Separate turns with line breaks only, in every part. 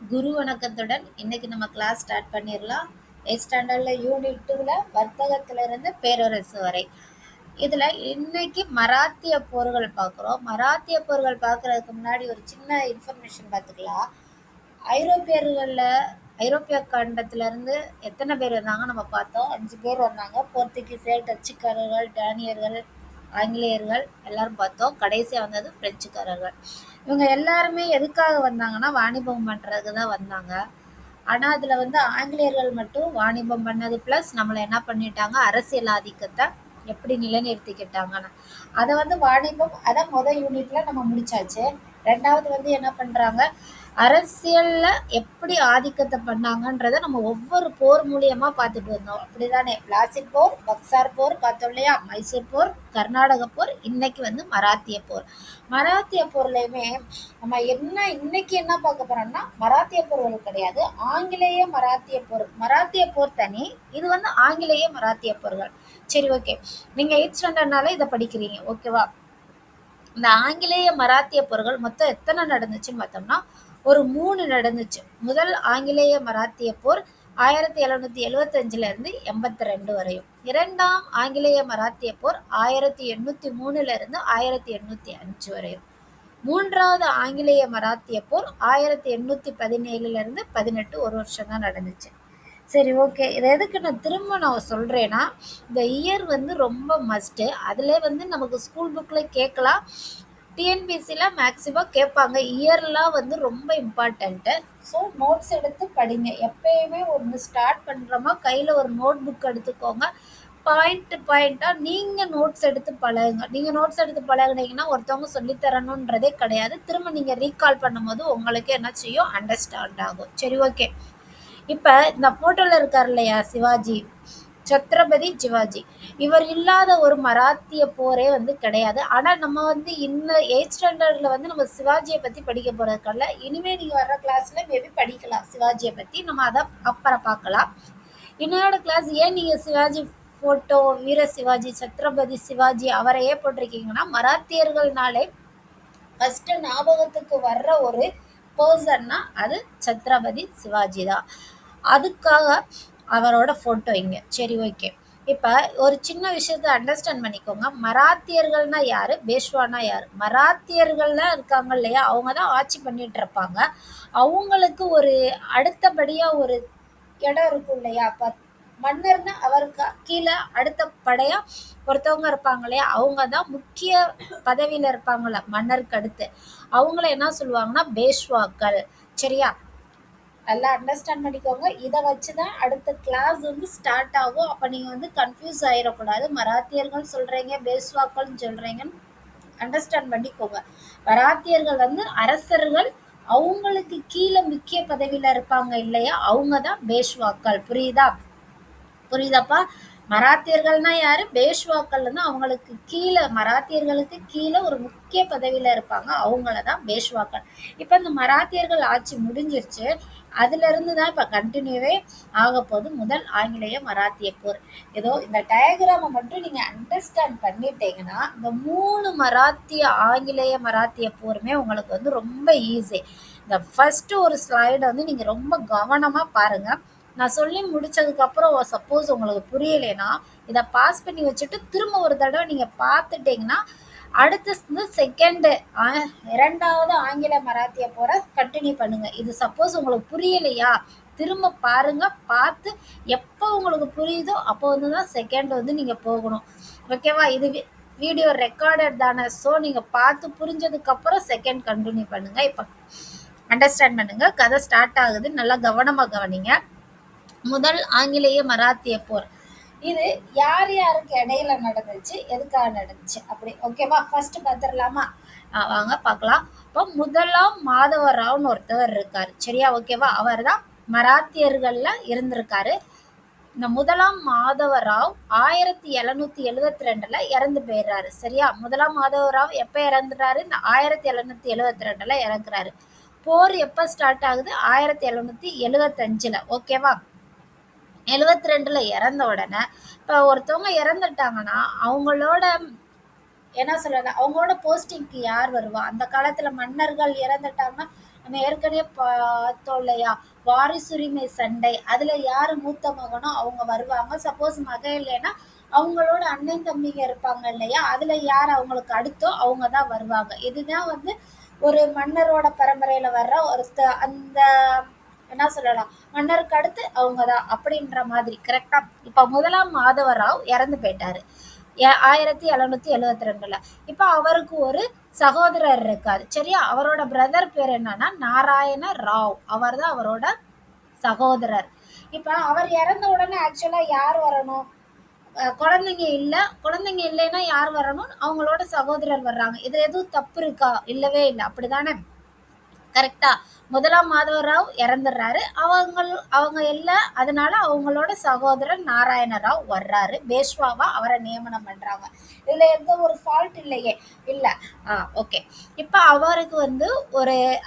குரு வணக்கத்துடன் இன்னைக்கு நம்ம கிளாஸ் ஸ்டார்ட் பண்ணிடலாம். 8th ஸ்டாண்டர்ட்ல யூனிட் 2ல வர்த்தகத்துல இருந்து பேரரசு வரை. இதுல இன்னைக்கு மராத்திய போர்கள் பார்க்குறோம். மராத்திய போர்கள் பார்க்கறதுக்கு முன்னாடி ஒரு சின்ன இன்ஃபர்மேஷன் பார்த்துக்கலாம். ஐரோப்பியர்கள்ல ஐரோப்பிய கண்டத்துல இருந்து எத்தனை பேர் வந்தாங்க நம்ம பார்த்தோம். 5 பேர் வந்தாங்க. போர்த்துகீசியர், டச்சுக்காரர்கள், டேனியர்கள், ஆங்கிலேயர்கள் எல்லாரும் பார்த்தோம். கடைசியா வந்தது பிரெஞ்சுக்காரர்கள். இவங்க எல்லாருமே எதுக்காக வந்தாங்கன்னா வாணிபம் பண்றதுக்கு தான் வந்தாங்க. ஆனா அதுல ஆங்கிலேயர்கள் மட்டும் வாணிபம் பண்ணது பிளஸ் நம்மளை என்ன பண்ணிட்டாங்க, அரசியல் ஆதிக்கத்தை எப்படி நிலைநிறுத்திக்கிட்டாங்கன்னு அதை வாணிபம் அதை யூனிட்ல நம்ம முடிச்சாச்சு. ரெண்டாவது என்ன பண்றாங்க, அரசியல்ல எப்படி ஆதிக்கத்தை பண்ணாங்கன்றத நம்ம ஒவ்வொரு போர் மூலியமா பார்த்துட்டு வந்தோம். அப்படிதானே? பிளாசிட் போர், பக்சார் போர் பார்த்தோம் இல்லையா, மைசூர் போர், கர்நாடக போர், இன்னைக்கு மராத்திய போர். மராத்திய போர்லயுமே நம்ம இன்னைக்கு என்ன பார்க்க போறோம்னா மராத்திய போர்கள் கிடையாது, ஆங்கிலேய மராத்திய போர். மராத்திய போர் தனி, இது ஆங்கிலேய மராத்திய போர்கள். சரி, ஓகே. நீங்க 8th ஸ்டாண்டர்ட்னால இதை படிக்கிறீங்க, ஓகேவா? இந்த ஆங்கிலேய மராத்திய போர்கள் மொத்தம் எத்தனை நடந்துச்சுன்னு பார்த்தோம்னா ஒரு 3 நடந்துச்சு. முதல் ஆங்கிலேய மராத்திய போர் 1775 இருந்து 82 வரையும். இரண்டாம் ஆங்கிலேய மராத்திய போர் 1803 இருந்து 1805 வரையும். மூன்றாவது ஆங்கிலேய மராத்திய போர் 1817 இருந்து 18, ஒரு வருஷம் தான் நடந்துச்சு. சரி, ஓகே. இதை எதுக்கு நான் சொல்றேன்னா, இந்த இயர் ரொம்ப மஸ்ட். அதுல நமக்கு ஸ்கூல் புக்ல கேட்கலாம், டிஎன்பிசில மேக்சிமம் கேட்பாங்க. இயர்லாம் ரொம்ப இம்பார்ட்டன்ட்டு. ஸோ நோட்ஸ் எடுத்து படிங்க. எப்பயுமே ஒன்று ஸ்டார்ட் பண்ணுறோமா கையில் ஒரு நோட் புக் எடுத்துக்கோங்க. பாயிண்டா நீங்கள் நோட்ஸ் எடுத்து பழகுங்க. நீங்கள் நோட்ஸ் எடுத்து பழகுனீங்கன்னா ஒருத்தவங்க சொல்லித்தரணுன்றதே கிடையாது. திரும்ப நீங்கள் ரீகால் பண்ணும்போது உங்களுக்கு என்ன செய்யும், அண்டர்ஸ்டாண்ட் ஆகும். சரி, ஓகே. இப்ப இந்த போட்டோல இருக்காரு இல்லையா சிவாஜி, சத்ரபதி சிவாஜி, இவர் இல்லாத ஒரு மராத்திய போரே கிடையாது. ஆனா நம்ம இந்த 8th ஸ்டாண்டர்ட்ல நம்ம சிவாஜியை பத்தி படிக்க போறதுக்கல்ல. இனிமே நீங்க வர்ற கிளாஸ்ல மேபி படிக்கலாம் சிவாஜியை பத்தி, நம்ம அதை அப்புறம் பார்க்கலாம். இன்னொரு கிளாஸ் ஏன் நீங்க சிவாஜி போட்டோ, வீர சிவாஜி, சத்ரபதி சிவாஜி அவரையே போட்டிருக்கீங்கன்னா, மராத்தியர்கள்னாலே ஃபர்ஸ்ட் ஞாபகத்துக்கு வர்ற ஒரு பர்சன்னா அது சத்ரபதி சிவாஜி தான். அதுக்காக அவரோட போட்டோ இங்க. சரி, ஓகே. இப்ப ஒரு சின்ன விஷயத்த அண்டர்ஸ்டாண்ட் பண்ணிக்கோங்க. மராத்தியர்கள்னா யாரு, பேஷ்வானா யாரு? மராத்தியர்கள்ல இருக்காங்க இல்லையா, அவங்க தான் ஆட்சி பண்ணிட்டு இருப்பாங்க. அவங்களுக்கு ஒரு அடுத்தபடியா ஒரு இடம் இருக்கும் இல்லையா, மன்னர்னா அவருக்கு கீழே அடுத்த படையா ஒருத்தவங்க இருப்பாங்க இல்லையா, அவங்க தான் முக்கிய பதவியில இருப்பாங்கல்ல மன்னருக்கு அடுத்து. அவங்கள என்ன சொல்லுவாங்கன்னா பேஷ்வாக்கள். சரியா? நல்லா அண்டர்ஸ்டாண்ட் பண்ணிக்கோங்க. இதை வச்சுதான் அடுத்த கிளாஸ் ஸ்டார்ட் ஆகும். அப்ப நீங்க கன்ஃபியூஸ் ஆயிடக்கூடாது. மராத்தியர்கள் சொல்றீங்க, பேஷ்வாக்கள் சொல்றீங்கன்னு அண்டர்ஸ்டாண்ட் பண்ணிக்கோங்க. மராத்தியர்கள் அரசர்கள், அவங்களுக்கு கீழே முக்கிய பதவியில இருப்பாங்க இல்லையா, அவங்க தான் பேஷ்வாக்கள். புரியுதாப்பா? மராத்தியர்கள்னா யாரு, பேஷ்வாக்கள் அவங்களுக்கு கீழே, மராத்தியர்களுக்கு கீழே ஒரு முக்கிய பதவியில இருப்பாங்க, அவங்களதான் பேஷ்வாக்கள். இப்ப இந்த மராத்தியர்கள் ஆட்சி முடிஞ்சிருச்சு. அதுல இருந்துதான் இப்ப கண்டினியூவே ஆக போகுது முதல் ஆங்கிலேய மராத்திய போர். ஏதோ இந்த டயக்ராம மட்டும் நீங்க அண்டர்ஸ்டாண்ட் பண்ணிட்டீங்கன்னா இந்த 3 மராத்திய ஆங்கிலேய மராத்திய போருமே உங்களுக்கு ரொம்ப ஈஸி. இந்த ஃபர்ஸ்ட் ஒரு ஸ்லைடு நீங்க ரொம்ப கவனமா பாருங்க. நான் சொல்லி முடிச்சதுக்கு அப்புறம் சப்போஸ் உங்களுக்கு புரியலைன்னா இதை பாஸ் பண்ணி வச்சுட்டு திரும்ப ஒரு தடவை நீங்க பார்த்துட்டீங்கன்னா அடுத்து செகண்ட் இரண்டாவது ஆங்கில மராத்திய போற கண்டினியூ பண்ணுங்க. இது சப்போஸ் உங்களுக்கு புரியலையா, திரும்ப பாருங்க. பார்த்து எப்போ உங்களுக்கு புரியுதோ அப்போ தான் செகண்ட் நீங்க போகணும். ஓகேவா? இது வீடியோ ரெக்கார்டட் தானே. ஸோ நீங்க பார்த்து புரிஞ்சதுக்கு அப்புறம் செகண்ட் கண்டினியூ பண்ணுங்க. இப்போ அண்டர்ஸ்டாண்ட் பண்ணுங்க. கதை ஸ்டார்ட் ஆகுது, நல்லா கவனமா கவனிங்க. முதல் ஆங்கிலேய மராத்திய போர் இது யார் யாருக்கு இடையில நடந்துச்சு, எதுக்காக நடந்துச்சு அப்படி, ஓகேவா? ஃபர்ஸ்ட் பார்த்துடலாமா? வாங்க பார்க்கலாம். இப்போ முதலாம் மாதவராவ்னு ஒருத்தவர் இருக்காரு. சரியா? ஓகேவா? அவர் தான் மராத்தியர்கள்ல இருந்திருக்காரு. இந்த முதலாம் மாதவராவ் 1772 இறந்து போயிடுறாரு. சரியா? முதலாம் மாதவராவ் எப்ப இறந்துறாரு, இந்த 1772 இறக்குறாரு. போர் எப்ப ஸ்டார்ட் ஆகுது, 1775. ஓகேவா? 72 இறந்த உடனே இப்போ ஒருத்தவங்க இறந்துட்டாங்கன்னா அவங்களோட என்ன சொல்லல, அவங்களோட போஸ்டிங்க்கு யார் வருவா? அந்த காலத்துல மன்னர்கள் இறந்துட்டாங்கன்னா நம்ம ஏற்கனவே பார்த்தோம் இல்லையா, வாரிசுரிமை சண்டை. அதுல யாரு மூத்த மகனோ அவங்க வருவாங்க. சப்போஸ் மகன் இல்லைன்னா அவங்களோட அண்ணன் தம்பிங்க இருப்பாங்க இல்லையா, அதுல யார் அவங்களுக்கு அடுத்தோ அவங்க தான் வருவாங்க. இதுதான் வந்து ஒரு மன்னரோட பரம்பரையில வர்ற அந்த என்ன சொல்லலாம், மன்னருக்கு அடுத்து அவங்க தான் அப்படின்ற மாதிரி. கரெக்டா? இப்ப முதலாம் மாதவராவ் இறந்து போயிட்டாரு 1772. இப்ப அவருக்கு ஒரு சகோதரர் இருக்காரு. சரியா? அவரோட பிரதர் பேர் என்னன்னா நாராயண ராவ். அவர் தான் அவரோட சகோதரர். இப்ப அவர் இறந்த உடனே ஆக்சுவலா யார் வரணும்? குழந்தைங்க இல்ல. குழந்தைங்க இல்லைன்னா யார் வரணும்? அவங்களோட சகோதரர் வர்றாங்க. இதுல எதுவும் தப்பு இருக்கா? இல்லவே இல்ல. அப்படிதானே? கரெக்டா? முதலாம் மாதவராவ் இறந்துடுறாரு. அவங்க இல்ல. அதனால அவங்களோட சகோதரர் நாராயண ராவ் வர்றாரு. பேஷ்வாவா அவரை நியமனம் பண்றாங்க. இதுல எந்த ஒரு ஃபால்ட் இல்லையே. இல்ல. ஓகே. இப்ப அவருக்கு வந்து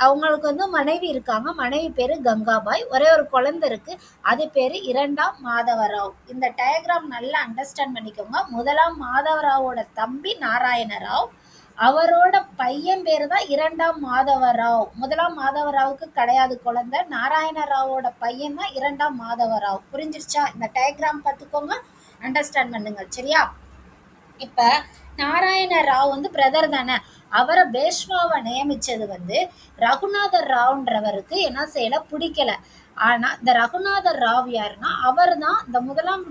அவங்களுக்கு வந்து மனைவி இருக்காங்க. மனைவி பேரு கங்காபாய். ஒரே ஒரு குழந்தை இருக்கு. அது பேரு இரண்டாம் மாதவராவ். இந்த டயக்ராம் நல்லா அண்டர்ஸ்டாண்ட் பண்ணிக்கோங்க. முதலாம் மாதவராவோட தம்பி நாராயண ராவ், அவரோட பையன் பேரு தான் இரண்டாம் மாதவராவ். முதலாம் மாதவராவுக்கு கிடையாது குழந்தை. நாராயண ராவோட பையன் தான் இரண்டாம் மாதவராவ். புரிஞ்சிருச்சா? இந்த டயக்ராம் பார்த்துக்கோங்க, அண்டர்ஸ்டாண்ட் பண்ணுங்க. சரியா? இப்ப நாராயண ராவ் வந்து பிரதர் தானே. அவரை பேஷ்வாவை நியமிச்சது வந்து ரகுநாதர் ராவ்ன்றவருக்கு என்ன செய்யல, பிடிக்கல. ஆனா இந்த ரகுநாதர் ராவ் யாருன்னா அவர் தான் இந்த முதலாம்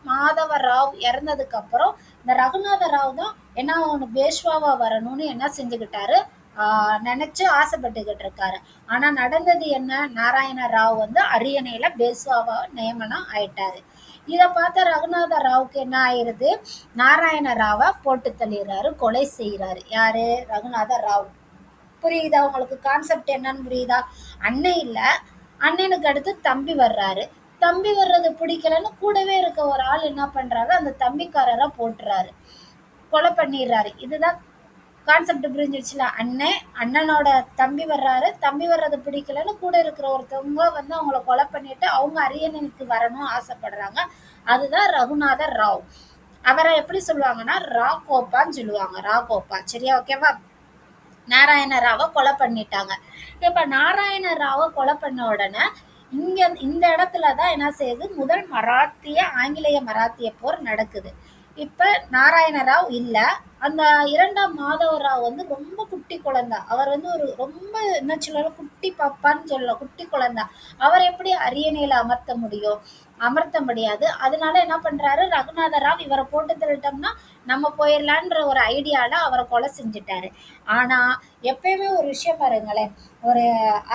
மாதவ ராவ் இறந்ததுக்கு அப்புறம் இந்த ரகுநாத ராவ் தான் என்ன பேஷ்வாவா வரணும்னு என்ன செஞ்சுக்கிட்டாரு, நினைச்சு ஆசைப்பட்டுக்கிட்டு இருக்காரு. ஆனா நடந்தது என்ன? நாராயண ராவ் வந்து அரியணையில பேஷ்வாவா நியமனம் ஆயிட்டாரு. இத பார்த்த ரகுநாத ராவுக்கு என்ன ஆயிருது, நாராயண ராவை போட்டு தள்ளிடுறாரு, கொலை செய்யறாரு. யாரு? ரகுநாத ராவ். புரியுதா உங்களுக்கு? கான்செப்ட் என்னன்னு புரியுதா? அண்ணன் இல்ல, அண்ணனுக்கு அடுத்து தம்பி வர்றாரு. தம்பி வர்றது பிடிக்கலன்னு கூடவே இருக்க ஒரு ஆள் என்ன பண்றாரு, அந்த தம்பிக்காரரை போட்டுறாரு, கொலை பண்ணிடுறாரு. இதுதான் கான்செப்ட். புரிஞ்சிருச்சுல? அண்ணனோட தம்பி வர்றாரு, தம்பி வர்றது பிடிக்கலன்னு கூட இருக்கிற ஒருத்தவங்க வந்து அவங்கள கொலை பண்ணிட்டு அவங்க அரியணைக்கு வரணும் ஆசைப்படுறாங்க. அதுதான் ரகுநாதர் ராவ். அவரை எப்படி சொல்லுவாங்கன்னா ராகோப்பான்னு சொல்லுவாங்க. ராகோப்பா. சரியா? ஓகேவா? நாராயண ராவை கொலை பண்ணிட்டாங்க. இப்ப நாராயண ராவை கொலை பண்ண உடனே இந்த இடத்துலதான் என்ன செய்யுது, முதல் ஆங்கிலேய மராத்திய போர் நடக்குது. இப்ப நாராயண ராவ் இல்ல. அந்த இரண்டாம் மாதவராவ் வந்து ரொம்ப குட்டி குழந்தை. அவர் வந்து ஒரு ரொம்ப என்ன சொல்லலாம், குட்டி பாப்பான்னு சொல்லலாம், குட்டி குழந்தை. அவர் எப்படி அரியணையில அமர்த்த முடியாது. அதனால என்ன பண்றாரு, ரகுநாத ராவ் இவரை போட்டு தள்ளிட்டோம்னா நம்ம போயிடலான்ற ஒரு ஐடியால அவரை கொலை செஞ்சுட்டாரு. ஆனா எப்பயுமே ஒரு விஷயம் பாருங்களேன், ஒரு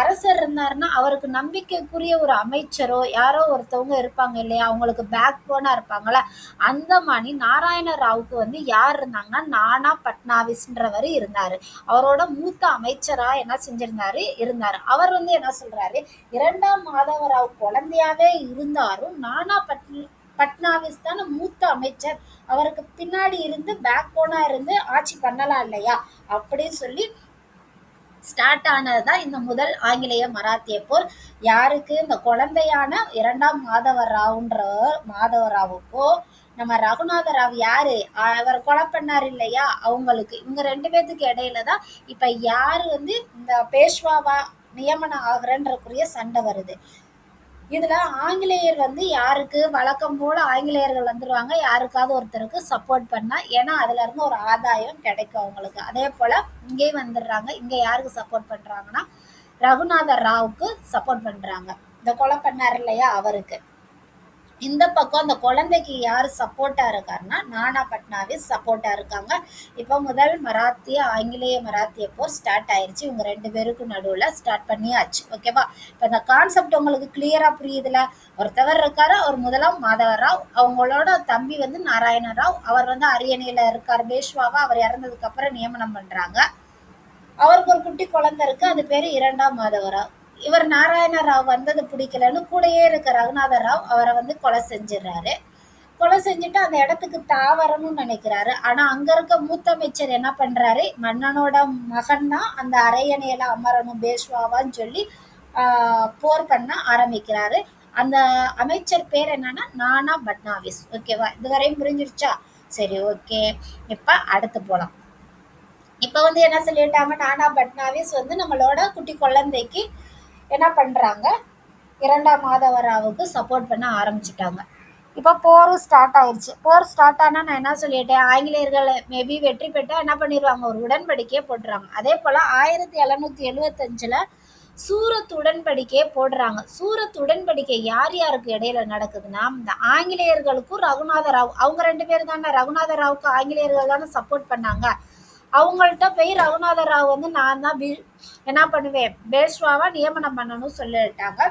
அரசர் இருந்தாருன்னா அவருக்கு நம்பிக்கைக்குரிய ஒரு அமைச்சரோ யாரோ ஒருத்தவங்க இருப்பாங்க இல்லையா, அவங்களுக்கு பேக் போனா இருப்பாங்களா, அந்த மாதிரி நாராயண ராவுக்கு வந்து யார் இருந்தாங்கன்னா நானா பட்னாவிஸ்ன்றவர் இருந்தாரு. அவரோட மூத்த அமைச்சரா என்ன இருந்தாரு. அவர் வந்து என்ன சொல்றாரு, இரண்டாம் மாதவராவ் குழந்தையாவே இருந்தாரும் நானா பட்னாவிஸ் தானே மூத்த அமைச்சர், அவருக்கு பின்னாடி இருந்து பேக் போனா இருந்து ஆட்சி பண்ணலாம் இல்லையா அப்படின்னு சொல்லி ஸ்டார்ட் ஆனதுதான் இந்த முதல் ஆங்கிலேய மராத்திய போர். யாருக்கு? இந்த குழந்தையான இரண்டாம் மாதவராவுக்கோ நம்ம ரகுநாத ராவ் யாரு அவர் கொலை பண்ணாரு இல்லையா அவங்களுக்கு, இவங்க ரெண்டு பேத்துக்கு இடையில தான் இப்ப யாரு வந்து இந்த பேஷ்வாவா நியமனம் ஆகுறன்றக்குரிய சண்டை வருது. இதுல ஆங்கிலேயர் வந்து யாருக்கு வழக்கம் போல ஆங்கிலேயர்கள் வந்துருவாங்க யாருக்காவது ஒருத்தருக்கு சப்போர்ட் பண்ணா, ஏன்னா அதுல இருந்து ஒரு ஆதாயம் கிடைக்கும் அவங்களுக்கு. அதே போல இங்கேயும் வந்துடுறாங்க. இங்க யாருக்கு சப்போர்ட் பண்றாங்கன்னா ரகுநாத ராவுக்கு சப்போர்ட் பண்றாங்க, இந்த கொலை பண்ணாரு இல்லையா அவருக்கு. இந்த பக்கம் அந்த குழந்தைக்கு யாரு சப்போர்ட்டா இருக்காருன்னா நானா பட்னாவிஸ் சப்போர்ட்டா இருக்காங்க. இப்ப முதல் ஆங்கிலேய மராத்திய போர் ஸ்டார்ட் ஆயிருச்சு. இவங்க ரெண்டு பேருக்கு நடுவுல ஸ்டார்ட் பண்ணியாச்சு. ஓகேவா? இப்ப இந்த கான்செப்ட் உங்களுக்கு கிளியரா புரியுதுல? ஒருத்தவர் இருக்காரு, அவர் முதலாம் மாதவராவ், அவங்களோட தம்பி வந்து நாராயண ராவ், அவர் வந்து அரியணையில இருக்காரு பேஷ்வாவா. அவர் இறந்ததுக்கு அப்புறம் நியமனம் பண்றாங்க. அவருக்கு ஒரு குட்டி குழந்தை இருக்கு, அது பேரு இரண்டாம் மாதவராவ். இவர் நாராயண ராவ் வந்தது பிடிக்கலன்னு கூடயே இருக்க ரகுநாத ராவ் அவரை வந்து கொலை செஞ்சிடறாரு. கொலை செஞ்சுட்டு அந்த இடத்துக்கு தாவரணும்னு நினைக்கிறாரு. ஆனா அங்க இருக்க மூத்த அமைச்சர் என்ன பண்றாரு, மன்னனோட மகன் தான் அந்த அரியணையில அமரணும் பேஷ்வாவான்னு சொல்லி போர் பண்ண ஆரம்பிக்கிறாரு. அந்த அமைச்சர் பேர் என்னன்னா நானா பட்னாவிஸ். ஓகேவா? இதுவரையும் புரிஞ்சிருச்சா? சரி, ஓகே. இப்ப அடுத்து போலாம். இப்ப வந்து என்ன சொல்லிட்டாங்க, நானா பட்னாவிஸ் வந்து நம்மளோட குட்டி குழந்தைக்கு என்ன பண்றாங்க, இரண்டாம் மாதவராவுக்கு சப்போர்ட் பண்ண ஆரம்பிச்சுட்டாங்க. இப்போ போரும் ஸ்டார்ட் ஆயிருச்சு. போர் ஸ்டார்ட் ஆனா நான் என்ன சொல்லிட்டேன், ஆங்கிலேயர்கள் மேபி வெற்றி பெற்றா என்ன பண்ணிடுவாங்க, ஒரு உடன்படிக்கையே போட்டுறாங்க. அதே போல 1775ல சூரத் உடன்படிக்கையே போடுறாங்க. சூரத் உடன்படிக்கை யார் யாருக்கு இடையில நடக்குதுன்னா, இந்த ஆங்கிலேயர்களுக்கும் ரகுநாத ராவ், அவங்க 2 பேர் தானே, ரகுநாத ராவுக்கு ஆங்கிலேயர்கள் தானே சப்போர்ட் பண்ணாங்க. அவங்கள்ட்ட போய் ரகுநாத ராவ் வந்து நான் தான் என்ன பண்ணுவேன், பேஷ்வாவா நியமனம் பண்ணணும்னு சொல்லிட்டாங்க.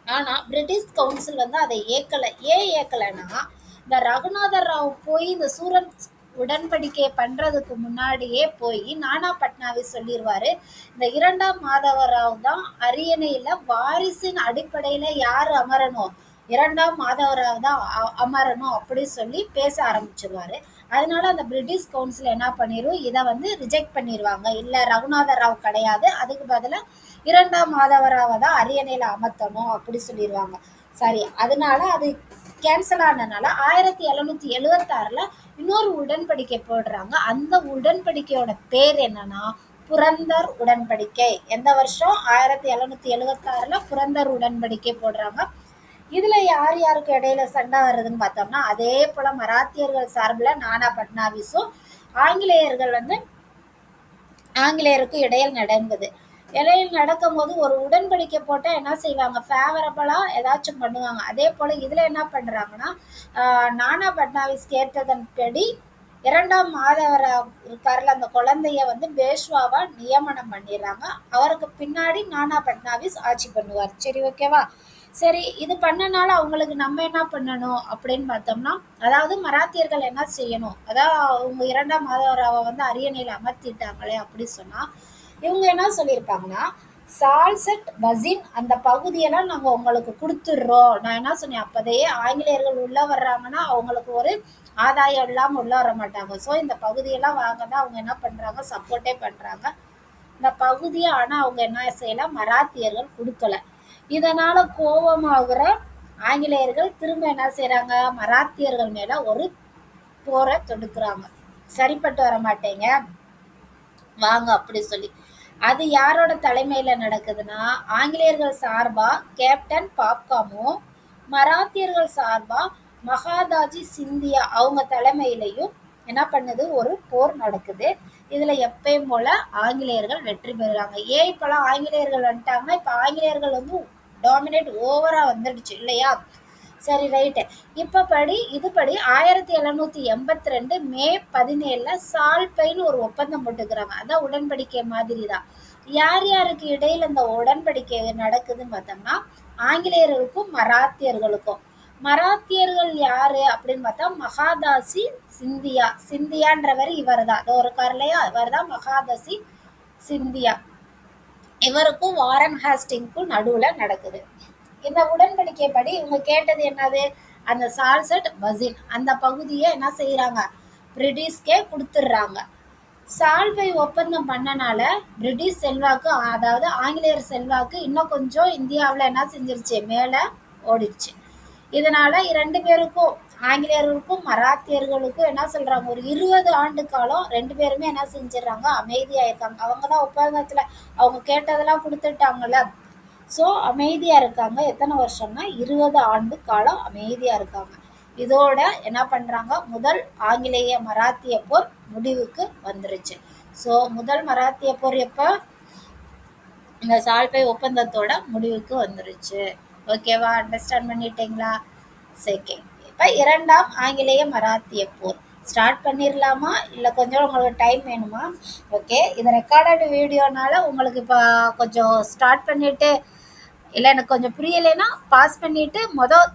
ஆனா பிரிட்டிஷ் கவுன்சில் வந்து அதை ஏற்கலை. ஏன் ஏற்கலைன்னா, இந்த ரகுநாத ராவ் போய் இந்த சூரத் உடன்படிக்கை பண்றதுக்கு முன்னாடியே போய் நானா பட்னாவிஸ் சொல்லிடுவாரு, இந்த இரண்டாம் மாதவராவ் தான் அரியணையில வாரிசின் அடிப்படையில யார் அமரணும், இரண்டாம் மாதவராவ் தான் அமரணும் அப்படி சொல்லி பேச ஆரம்பிச்சிருவாரு. அதனால அந்த பிரிட்டிஷ் கவுன்சில் என்ன பண்ணிரும், இதை வந்து ரிஜெக்ட் பண்ணிடுவாங்க. இல்ல ரகுநாத ராவ் கிடையாது, அதுக்கு பதிலாக இரண்டாம் மாதவராவை தான் அரியணையில அமர்த்தணும் அப்படி சொல்லிடுவாங்க. சரி, அதனால அது கேன்சல் ஆனதுனால 1776ல இன்னொரு உடன்படிக்கை போடுறாங்க. அந்த உடன்படிக்கையோட பேர் என்னன்னா புரந்தர் உடன்படிக்கை. எந்த வருஷம், 1776ல புரந்தர் உடன்படிக்கை போடுறாங்க. இதுல யார் யாருக்கு இடையில சண்டை வருதுன்னு பார்த்தோம்னா, அதே போல மராத்தியர்கள் சார்பில் நானா பட்னாவிஸும் ஆங்கிலேயர்கள் வந்து ஆங்கிலேயருக்கும் இடையில் நடந்தது. இடையில் நடக்கும் போது ஒரு உடன்படிக்கை போட்டால் என்ன செய்வாங்க, ஃபேவரபிளாக ஏதாச்சும் பண்ணுவாங்க. அதே போல் இதில் என்ன பண்ணுறாங்கன்னா, நானா பட்னாவிஸ் கேட்டதன்படி இரண்டாம் மாதவர இருக்கார்ல அந்த குழந்தைய வந்து பேஷ்வாவா நியமனம் பண்ணிடுறாங்க. அவருக்கு பின்னாடி நானா பட்னாவிஸ் ஆட்சி பண்ணுவார். சரி, ஓகேவா? சரி, இது பண்ணனால அவங்களுக்கு நம்ம என்ன பண்ணணும் அப்படின்னு பார்த்தோம்னா, அதாவது மராத்தியர்கள் என்ன செய்யணும், அதாவது அவங்க இரண்டாம் மாதவராவை வந்து அரியணையில் அமர்த்திட்டாங்களே அப்படி சொன்னா, இவங்க என்ன சொல்லியிருப்பாங்கன்னா, சால்செட் பசின் அந்த பகுதியெல்லாம் நாங்கள் உங்களுக்கு கொடுத்துட்றோம். நான் என்ன சொன்னேன், அப்போதையே ஆங்கிலேயர்கள் உள்ள வர்றாங்கன்னா அவங்களுக்கு ஒரு ஆதாயம் இல்லாமல் உள்ள வர மாட்டாங்க. ஸோ இந்த பகுதியெல்லாம் வாங்க தான் அவங்க என்ன பண்ணுறாங்க, சப்போர்ட்டே பண்ணுறாங்க. இந்த பகுதியை ஆனால் அவங்க என்ன செய்யலாம், மராத்தியர்கள் கொடுக்கல. இதனால கோபமாகிற ஆங்கிலேயர்கள் திரும்ப என்ன செய்யறாங்க, மராத்தியர்கள் மேல ஒரு போரை தொடுக்கிறாங்க. சரிப்பட்டு வர மாட்டேங்க வாங்க அப்படி சொல்லி. அது யாரோட தலைமையில நடக்குதுன்னா, ஆங்கிலேயர்கள் சார்பா கேப்டன் பாப்காமும், மராத்தியர்கள் சார்பா மகாதாஜி சிந்தியா அவங்க தலைமையிலையும் என்ன பண்ணுது, ஒரு போர் நடக்குது. இதுல எப்பயும் போல ஆங்கிலேயர்கள் வெற்றி பெறுறாங்க. ஏன் இப்பெல்லாம் ஆங்கிலேயர்கள் வந்துட்டாங்கன்னா, இப்ப ஆங்கிலேயர்கள் வந்து டாமினேட் ஓவரா வந்துடுச்சு இல்லையா? சரி, ரைட்டு. இதுபடி 1782 மே 17ல சால்பைன்னு ஒரு ஒப்பந்தம் போட்டுக்கிறாங்க. அதான் உடன்படிக்கை மாதிரி தான். யார் யாருக்கு இடையில இந்த உடன்படிக்கை நடக்குதுன்னு பார்த்தோம்னா, ஆங்கிலேயர்களுக்கும் மராத்தியர்களுக்கும். மராத்தியர்கள் யாரு அப்படின்னு பார்த்தா மகாதாசி சிந்தியா. சிந்தியான்றவர் இவர் தான், அது ஒரு கரலையா, இவர் தான் மகாதாசி சிந்தியா. இவருக்கும் வாரன் ஹாஸ்டிங்க்கும் நடுவுல நடக்குது. இந்த உடன்படிக்கை படி இவங்க கேட்டது என்னது, அந்த சால்செட் பசின் அந்த பகுதியை என்ன செய்யறாங்க, பிரிட்டிஷ்கே கொடுத்துடுறாங்க. சால்வை ஒப்பந்தம் பண்ணனால பிரிட்டிஷ் செல்வாக்கு, அதாவது ஆங்கிலேயர் செல்வாக்கு இன்னும் கொஞ்சம் இந்தியாவில் என்ன செஞ்சிருச்சு, மேல ஓடிடுச்சு. இதனால 2 பேருக்கும், ஆங்கிலேயர்களுக்கும் மராத்தியர்களுக்கும் என்ன சொல்றாங்க, ஒரு 20 ஆண்டு காலம் 2 பேருமே என்ன செஞ்சிடறாங்க, அமைதியா இருக்காங்க. அவங்க தான் ஒப்பந்தத்துல அவங்க கேட்டதெல்லாம் கொடுத்துட்டாங்கல்ல. ஸோ அமைதியா இருக்காங்க. எத்தனை வருஷம்னா 20 ஆண்டு காலம் அமைதியா இருக்காங்க. இதோட என்ன பண்றாங்க, முதல் ஆங்கிலேய மராத்திய போர் முடிவுக்கு வந்துருச்சு. ஸோ முதல் மராத்திய போர் எப்ப, இந்த சால்பை ஒப்பந்தத்தோட முடிவுக்கு வந்துருச்சு. ஓகேவா? அண்டர்ஸ்டாண்ட் பண்ணிட்டீங்களா? சரி, இப்ப இரண்டாம் ஆங்கிலேய மராத்திய போர் ஸ்டார்ட் பண்ணிடலாமா, இல்லை கொஞ்சம் உங்களுக்கு டைம் வேணுமா? ஓகே, இது ரெக்கார்டட் வீடியோனால உங்களுக்கு இப்போ கொஞ்சம் ஸ்டார்ட் பண்ணிட்டு, இல்லை எனக்கு கொஞ்சம் புரியலைன்னா பாஸ் பண்ணிட்டு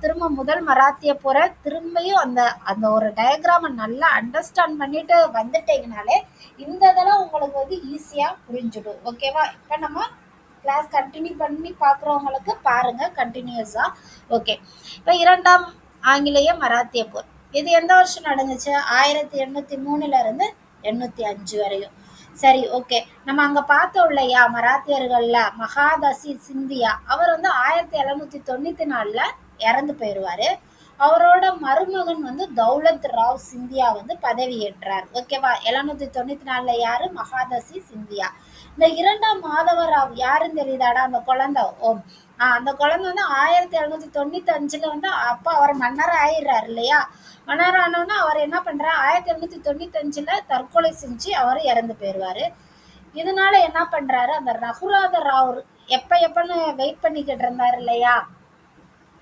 திரும்ப முதல் மராத்திய போற திரும்பியும் அந்த அந்த ஒரு டயக்ராமை நல்லா அண்டர்ஸ்டாண்ட் பண்ணிட்டு வந்துட்டீங்கனாலே இந்த இதெல்லாம் உங்களுக்கு வந்து ஈஸியா புரிஞ்சிடும். ஓகேவா? இப்போ நம்ம கிளாஸ் கண்டினியூ பண்ணி பார்க்குறவங்களுக்கு பாருங்க கண்டினியூஸா. ஓகே, இப்போ இரண்டாம் ஆங்கிலேய மராத்திய போர் இது எந்த வருஷம் நடந்துச்சு, 1803 இருந்து 1805 வரையும். சரி, ஓகே. நம்ம அங்க பார்த்தோம் இல்லையா, மராத்தியர்கள்ல மகாதாசி சிந்தியா, அவர் வந்து 1794ல இறந்து போயிடுவாரு. அவரோட மருமகன் வந்து தௌலத் ராவ் சிந்தியா வந்து பதவி ஏற்றார். ஓகேவா? 1794ல யாரு? மகாதசி சிந்தியா. இந்த இரண்டாம் மாதவராவ் யாருன்னு தெரியுதாடா? அந்த குழந்தை. ஓ, அந்த குழந்தை வந்து 1795ல வந்து அப்பா அவர் மன்னர் ஆயிடுறாரு இல்லையா? மன்னர் ஆனோன்னா அவர் என்ன பண்றாரு? 1795ல தற்கொலை செஞ்சு அவர் இறந்து போயிருவாரு. இதனால என்ன பண்றாரு? அந்த ரகுநாத ராவ் எப்பன்னு வெயிட் பண்ணிக்கிட்டு இருந்தாரு இல்லையா?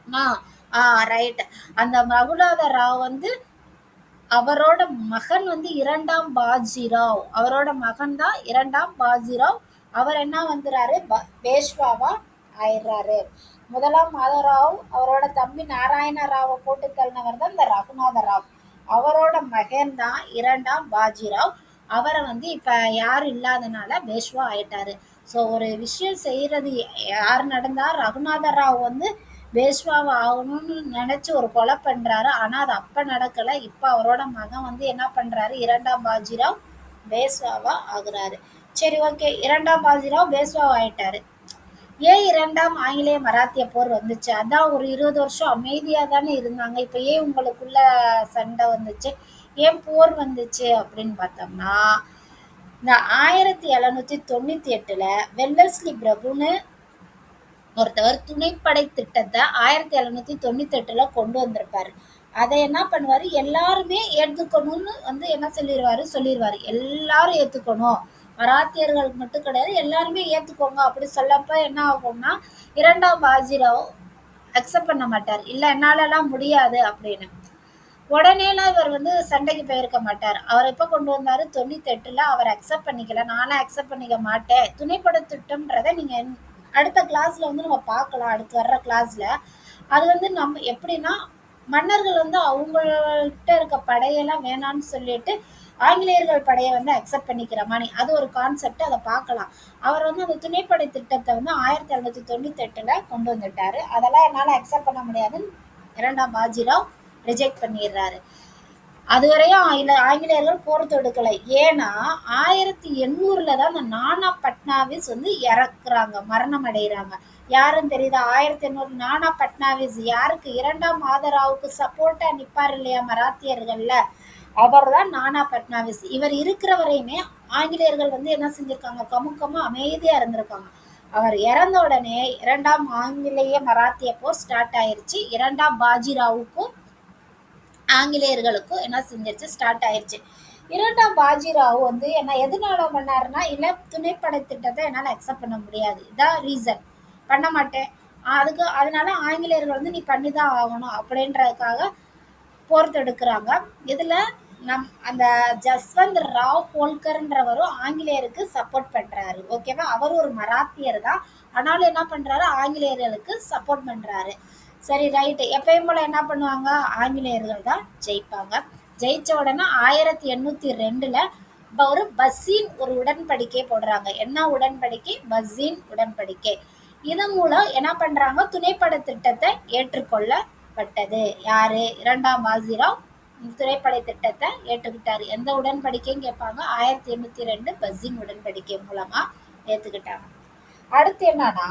ஆ ஆ ரைட். அந்த ரகுநாத ராவ் வந்து அவரோட மகன் வந்து இரண்டாம் பாஜிராவ். அவரோட மகன் தான் இரண்டாம் பாஜிராவ். அவர் என்ன வந்துறாரு? பேஷ்வாவா ஆயிடுறாரு. முதலாம் மாதவராவ் அவரோட தம்பி நாராயண ராவை போட்டு தள்ளினவர் தான் இந்த ரகுநாத ராவ். அவரோட மகன் தான் இரண்டாம் பாஜிராவ். அவரை வந்து இப்ப யாரும் இல்லாதனால பேஷ்வா ஆயிட்டாரு. ஸோ ஒரு விஷயம் செய்யறது யார் நடந்தா? ரகுநாத ராவ் வந்து பேஷ்வாவை ஆகணும்னு நினைச்சு ஒரு கொலை பண்றாரு. ஆனா அது அப்ப நடக்கல. இப்ப அவரோட மகன் வந்து என்ன பண்றாரு? இரண்டாம் பாஜிராவ் பேஷ்வாவா ஆகுறாரு. சரி, ஓகே. இரண்டாம் பாஜிராவ் பேஷ்வா ஆயிட்டாரு. ஏன் இரண்டாம் ஆங்கிலேய மராத்திய போர் வந்துச்சு? அதான் ஒரு 20 வருஷம் அமைதியா தானே இருந்தாங்க. இப்ப ஏன் உங்களுக்குள்ள சண்டை வந்துச்சு? ஏன் போர் வந்துச்சு அப்படின்னு பார்த்தோம்னா, இந்த 1798ல வெல்லஸ்லி பிரபுன்னு ஒருத்தவர் துணைப்படை திட்டத்தை 1798ல கொண்டு வந்திருப்பாரு. அதை என்ன பண்ணுவாரு? எல்லாருமே ஏத்துக்கணும்னு வந்து என்ன சொல்லிடுவாரு. எல்லாரும் ஏத்துக்கணும். மராத்தியர்களுக்கு மட்டும் கிடையாது, எல்லாருமே ஏத்துக்கோங்க அப்படி சொல்லப்ப என்ன ஆகும்னா, இரண்டாம் பாஜிராவ் அக்செப்ட் பண்ண மாட்டார். இல்ல, என்னாலலாம் முடியாது அப்படின்னு. உடனேலாம் இவர் வந்து சண்டைக்கு போயிருக்க மாட்டார். அவர் எப்ப கொண்டு வந்தாரு? 98ல அவர் அக்செப்ட் பண்ணிக்கல. நானும் அக்செப்ட் பண்ணிக்க மாட்டேன். துணைப்பட திட்டம்ன்றத நீங்க அடுத்த கிளாஸ்ல வந்து நம்ம பார்க்கலாம். அடுத்து வர்ற கிளாஸ்ல அது வந்து நம்ம எப்படின்னா, மன்னர்கள் வந்து அவங்கள்ட்ட இருக்க படையெல்லாம் வேணான்னு சொல்லிட்டு ஆங்கிலேயர்கள் படையை வந்து அக்செப்ட் பண்ணிக்கிற மாதிரி அது ஒரு கான்செப்ட். அதை பார்க்கலாம். அவர் வந்து அந்த துணைப்படை திட்டத்தை வந்து 1798ல கொண்டு வந்துட்டாரு. அதெல்லாம் என்னால அக்செப்ட் பண்ண முடியாதுன்னு இரண்டாம் பாஜிராவ் ரிஜெக்ட் பண்ணிடுறாரு. அதுவரையும் ஆங்கிலேயர்கள் போர் தொடுக்கலை. ஏன்னா 1800ல தான் அந்த நானா பட்னாவிஸ் வந்து இறக்குறாங்க, மரணம் அடைகிறாங்க. யாருன்னு தெரியுதா? 1800 நானா பட்னாவிஸ் யாருக்கு? இரண்டாம் மாதராவுக்கு சப்போர்ட்டா நிப்பார் இல்லையா மராத்தியர்கள்ல, அவர் தான் நானா பட்னாவிஸ். இவர் இருக்கிற வரையுமே ஆங்கிலேயர்கள் வந்து என்ன செஞ்சிருக்காங்க? கமுக்கமா அமைதியா இருந்திருக்காங்க. அவர் இறந்த உடனே இரண்டாம் ஆங்கிலேய மராத்திய போர் ஸ்டார்ட் ஆயிருச்சு. இரண்டாம் பாஜிராவுக்கும் ஆங்கிலேயர்களுக்கும் என்ன செஞ்சிருச்சு? ஸ்டார்ட் ஆயிருச்சு. இரண்டாம் பாஜிராவ் வந்து என்ன எதனால பண்ணாருன்னா, இல்ல துணைப்படை திட்டத்தை என்னால அக்செப்ட் பண்ண முடியாது, இதான் ரீசன், பண்ண மாட்டேன். அதனால ஆங்கிலேயர்கள் வந்து நீ பண்ணிதான் ஆகணும் அப்படின்றதுக்காக போர் தொடுக்கிறாங்க. இதுல அந்த ஜஸ்வந்த் ராவ் ஹோல்கர்ன்றவரும் ஆங்கிலேயருக்கு சப்போர்ட் பண்றாரு. ஓகேவா? அவர் ஒரு மராத்தியர் தான், ஆனாலும் என்ன பண்றாரு? ஆங்கிலேயர்களுக்கு சப்போர்ட் பண்றாரு. சரி, ரைட். எப்பயும் போல என்ன பண்ணுவாங்க? ஆங்கிலேயர்கள் தான் ஜெயிப்பாங்க. ஜெயிச்ச உடனே 1802ல ஒரு பஸ்ஸின் ஒரு உடன்படிக்கை போடுறாங்க. என்ன உடன்படிக்கை? பஸ்ஸின் உடன்படிக்கை. இதன் மூலம் என்ன பண்றாங்க? துணைப்பட திட்டத்தை ஏற்றுக்கொள்ளப்பட்டது. யாரு? இரண்டாம் பாஜிராவ் துணைப்படை திட்டத்தை ஏற்றுக்கிட்டாரு. எந்த உடன்படிக்கைன்னு கேட்பாங்க. 1802 பஸ்ஸின் உடன்படிக்கை மூலமா ஏத்துக்கிட்டாங்க. அடுத்து என்னன்னா,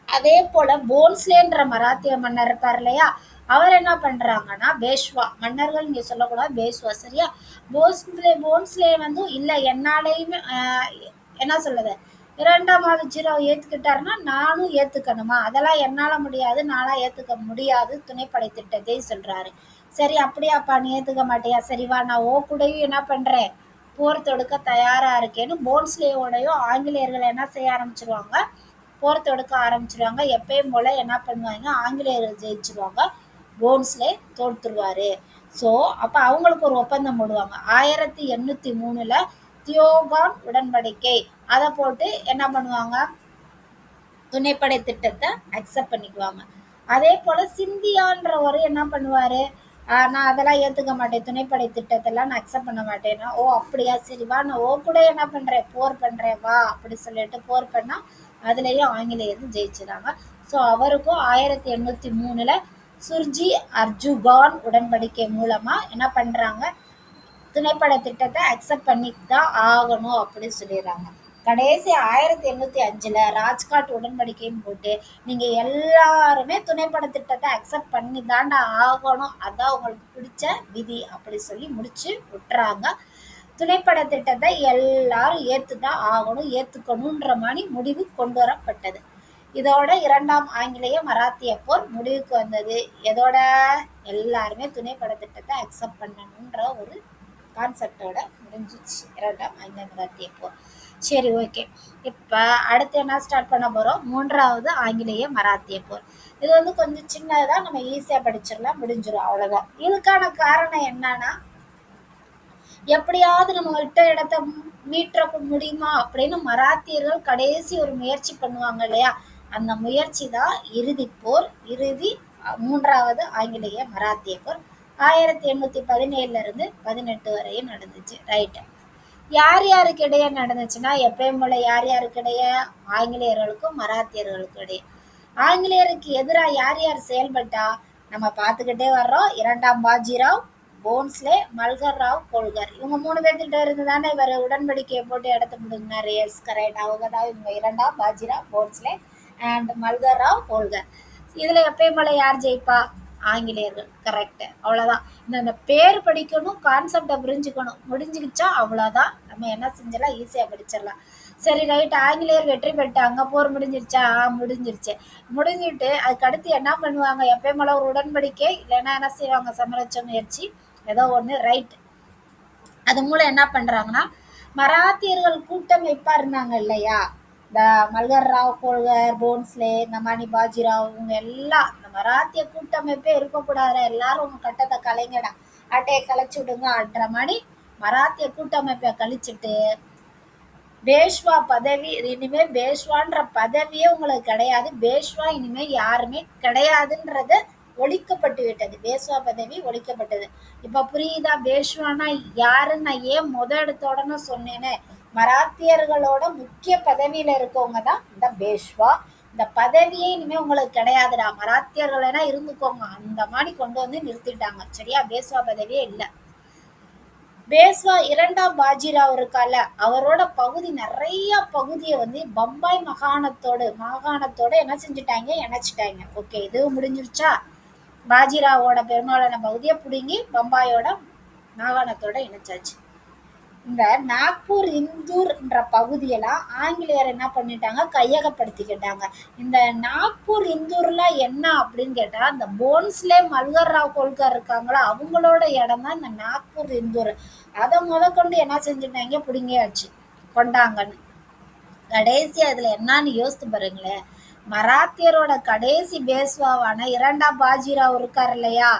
அதே போல போன்ஸ்லேன்ற மராத்திய மன்னர் இருப்பார் இல்லையா? அவர் என்ன பண்றாங்கன்னா, பேஷ்வா மன்னர்கள் நீங்க சொல்லக்கூடாது, பேஷ்வா, சரியா? போன்ஸ்லே வந்து இல்ல என்னாலையுமே என்ன சொல்லுது, இரண்டாம் பாஜிராவ் ஏத்துக்கிட்டாருன்னா நானும் ஏத்துக்கணுமா? அதெல்லாம் என்னால முடியாது, நானா ஏத்துக்க முடியாது துணைப்படை திட்டத்தை சொல்றாரு. சரி, அப்படியாப்பா, நீ ஏத்துக்க மாட்டியா? சரிவா, நான் ஓ கூடயும் என்ன பண்றேன்? போர் தொடுக்க தயாரா இருக்கேன்னு போன்ஸ்லேயோடையும் ஆங்கிலேயர்கள் என்ன செய்ய ஆரம்பிச்சிருவாங்க? போர் தொடுக்க ஆரம்பிச்சிருவாங்க. எப்பயும் போல என்ன பண்ணுவாங்க? ஆங்கிலேயர்கள் ஜெயிச்சிருவாங்க, போன்ஸ்லே தோற்றுருவாரு. ஸோ அப்ப அவங்களுக்கு ஒரு ஒப்பந்தம் போடுவாங்க 1803ல, தியோகான் உடன்படிக்கை. அதை போட்டு என்ன பண்ணுவாங்க? துணைப்படை திட்டத்தை அக்செப்ட் பண்ணிக்குவாங்க. அதே போல சிந்தியான்றவர் என்ன பண்ணுவாரு? நான் அதெல்லாம் ஏத்துக்க மாட்டேன், துணைப்படை திட்டத்தெல்லாம் நான் அக்செப்ட் பண்ண மாட்டேன்னா, ஓ அப்படியா, சரி வா, நான் ஓ கூட என்ன பண்றேன்? போர் பண்றேன் வா அப்படி சொல்லிட்டு போர் பண்ணா அதுலயும் ஆங்கிலேயர் ஜெயிச்சிடாங்க. ஸோ அவருக்கும் 1803ல சுர்ஜி அர்ஜுகான் உடன்படிக்கை மூலமா என்ன பண்றாங்க? துணைப்பட திட்டத்தை அக்செப்ட் பண்ணி தான் ஆகணும் அப்படின்னு சொல்லிடுறாங்க. கடைசி 1805ல் ராஜ்காட் உடன்படிக்கைன்னு போட்டு நீங்கள் எல்லாருமே துணைப்பட திட்டத்தை அக்செப்ட் பண்ணி தாண்டா ஆகணும், அதான் உங்களுக்கு பிடிச்ச விதி அப்படி சொல்லி முடிச்சு விட்டுறாங்க. துணைப்பட திட்டத்தை எல்லாரும் ஏற்றுதான் ஆகணும், ஏற்றுக்கணுன்ற மாதிரி முடிவு கொண்டு வரப்பட்டது. இதோட இரண்டாம் ஆங்கிலேய மராத்திய போர் முடிவுக்கு வந்தது. எதோட எல்லாருமே துணைப்பட திட்டத்தை அக்செப்ட் பண்ணணுன்ற ஒரு கான்செப்டோட முடிஞ்சிச்சு இரண்டாம் ஆங்கிலேய மராத்திய போர். சரி, ஓகே. இப்போ அடுத்து என்ன ஸ்டார்ட் பண்ண போகிறோம்? மூன்றாவது ஆங்கிலேய மராத்திய போர். இது வந்து கொஞ்சம் சின்னதாக நம்ம ஈஸியாக படிச்சிடலாம், முடிஞ்சிடும், அவ்வளோதான். இதுக்கான காரணம் என்னன்னா, எப்படியாவது நம்ம விட்ட இடத்த மீட்ற முடியுமா அப்படின்னு மராத்தியர்கள் கடைசி ஒரு முயற்சி பண்ணுவாங்க இல்லையா, அந்த முயற்சி தான் இறுதி போர். மூன்றாவது ஆங்கிலேய மராத்திய போர் 1817 18 வரையும் நடந்துச்சு. ரைட்டு. யார் யாருக்கு இடையே நடந்துச்சுன்னா, எப்பயும் போல யார் யாருக்கு இடையே? ஆங்கிலேயர்களுக்கும் மராத்தியர்களுக்கும் இடையே. ஆங்கிலேயருக்கு எதிராக யார் யார் செயல்பட்டா நம்ம பார்த்துக்கிட்டே வர்றோம். இரண்டாம் பாஜிராவ், போன்ஸ்லே, மல்கர் ராவ் கோல்கர், இவங்க 3 பேர்த்திட்ட இருந்து தானே இவர் உடன்படிக்கையை போட்டு இடத்த முடிஞ்சினார். S, correct. அவங்க தான் இவங்க இரண்டாம் பாஜிராவ், போன்ஸ்லே அண்ட் மல்கர் ராவ் கோல்கர். இதில் எப்பயும் போல யார் ஜெயிப்பா? ஆங்கிலேயர்கள். கரெக்டு. அவ்வளோதான். இந்த பேர் படிக்கணும், கான்செப்டை புரிஞ்சுக்கணும், முடிஞ்சுக்கிச்சா அவ்வளோதான். நம்ம என்ன செஞ்சிடலாம், ஈஸியாக படிச்சிடலாம். சரி, ரைட். ஆங்கிலேயர் வெற்றி பெற்றாங்க, போர் முடிஞ்சிருச்சா? முடிஞ்சிருச்சு. முடிஞ்சிட்டு அதுக்கு அடுத்து என்ன பண்ணுவாங்க? எப்பயும் போல ஒரு உடன்படிக்கை, இல்லைன்னா என்ன செய்வாங்க, சமரச முயற்சி, ஏதோ ஒன்று. ரைட். அது மூலம் என்ன பண்ணுறாங்கன்னா, மராத்தியர்கள் கூட்டமைப்பாக இருந்தாங்க இல்லையா, இந்த மல்கர் ராவ் கோல்கர், போன்ஸ்லே, இந்த மாதிரி பாஜிராவ், இவங்க எல்லாம் இந்த மராத்திய கூட்டமைப்பே இருக்கக்கூடாது, எல்லாரும் உங்க கட்டத்தை கலைங்கடா, அட்டையை கலைச்சி விடுங்க ஆடுற மாதிரி மராத்திய கூட்டமைப்பை கழிச்சிட்டு, பேஷ்வா பதவி இனிமே, பேஷ்வான்ற பதவியே உங்களுக்கு கிடையாது, பேஷ்வா இனிமே யாருமே கிடையாதுன்றது ஒழிக்கப்பட்டு விட்டது. பேஷ்வா பதவி ஒழிக்கப்பட்டது. இப்ப புரியுதா பேஷ்வானா யாருன்னு? நான் ஏன் எடுத்தோடனே சொன்னேன்னு, மராத்தியர்களோட முக்கிய பதவியில இருக்கவங்க தான் இந்த பேஷ்வா. இந்த பதவியே இனிமே உங்களுக்கு கிடையாதுடா, மராத்தியர்களா இருந்துக்கோங்க, அந்த மாதிரி கொண்டு வந்து நிறுத்திட்டாங்க. சரியா? பேஷ்வா பதவியே இல்லை. பேஷ்வா இரண்டாம் பாஜிராவ் இருக்கால, அவரோட பகுதி நிறைய பகுதியை வந்து பம்பாய் மாகாணத்தோட என்ன செஞ்சுட்டாங்க, இணைச்சிட்டாங்க. ஓகே, இது முடிஞ்சிருச்சா? பாஜிராவோட பெரும்பாலான பகுதியை பிடுங்கி பம்பாயோட மாகாணத்தோட இணைச்சாச்சு. இந்த நாக்பூர் இந்தூர்ன்ற பகுதியெல்லாம் ஆங்கிலேயர் என்ன பண்ணிட்டாங்க, கையகப்படுத்திக்கிட்டாங்க. இந்த நாக்பூர் இந்தூர்ல என்ன அப்படின்னு கேட்டா, இந்த போன்ஸ்லே மல்கர் ராவ் கோல்கர் இருக்காங்களா, அவங்களோட இடம் தான் இந்த நாக்பூர் இந்தூர். அதை முதற்கொண்டு என்ன செஞ்சுட்டாங்க, பிடுங்கியாச்சு, கொண்டாங்கன்னு. கடைசி அதுல என்னன்னு யோசித்து பாருங்களேன். மராத்தியரோட கடைசி பேஷ்வாவான இரண்டாம் பாஜிராவ் இருக்கார் இல்லையா,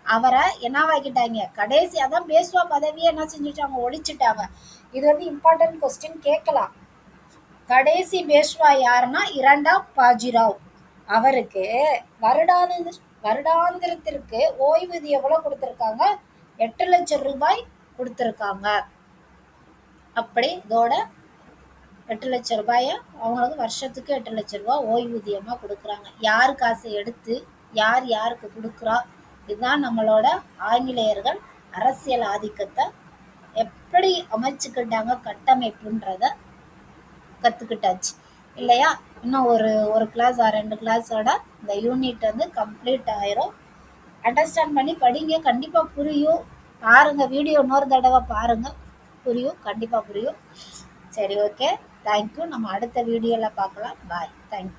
அவரை என்னவாக்கிட்டாங்க, கடைசி அதான் பேஷ்வா பதவியை என்ன செஞ்சுட்டாங்க, ஒழிச்சுட்டாங்க. இது வந்து இம்பார்ட்டன்ட் கொஸ்டின் கேட்கலாம். கடைசி பேஷ்வா யாருன்னா இரண்டாம் பாஜிராவ். அவருக்கு வருடாந்திரத்திற்கு ஓய்வூதியம் எவ்வளவு கொடுத்திருக்காங்க, 8 லட்சம் ரூபாய் கொடுத்திருக்காங்க. அப்படி இதோட 8 லட்சம் ரூபாயை அவங்களுக்கு வருஷத்துக்கு 8 லட்சம் ரூபாய் ஓய்வூதியமா கொடுக்குறாங்க. யாரு காசை எடுத்து யார் யாருக்கு கொடுக்குறா, இதுதான் நம்மளோட ஆங்கிலேயர்கள் அரசியல் ஆதிக்கத்தை எப்படி அமைச்சுக்கிட்டாங்க, கட்டமைப்புன்றத கற்றுக்கிட்டாச்சு இல்லையா? இன்னும் ஒரு கிளாஸ் 2 கிளாஸோட இந்த யூனிட் வந்து கம்ப்ளீட் ஆயிரும். அண்டர்ஸ்டாண்ட் பண்ணி படிங்க, கண்டிப்பாக புரியும். பாருங்க, வீடியோ இன்னொரு தடவை பாருங்க, புரியும், கண்டிப்பாக புரியும். சரி, ஓகே, தேங்க்யூ. நம்ம அடுத்த வீடியோவில் பார்க்கலாம். பாய், தேங்க்யூ.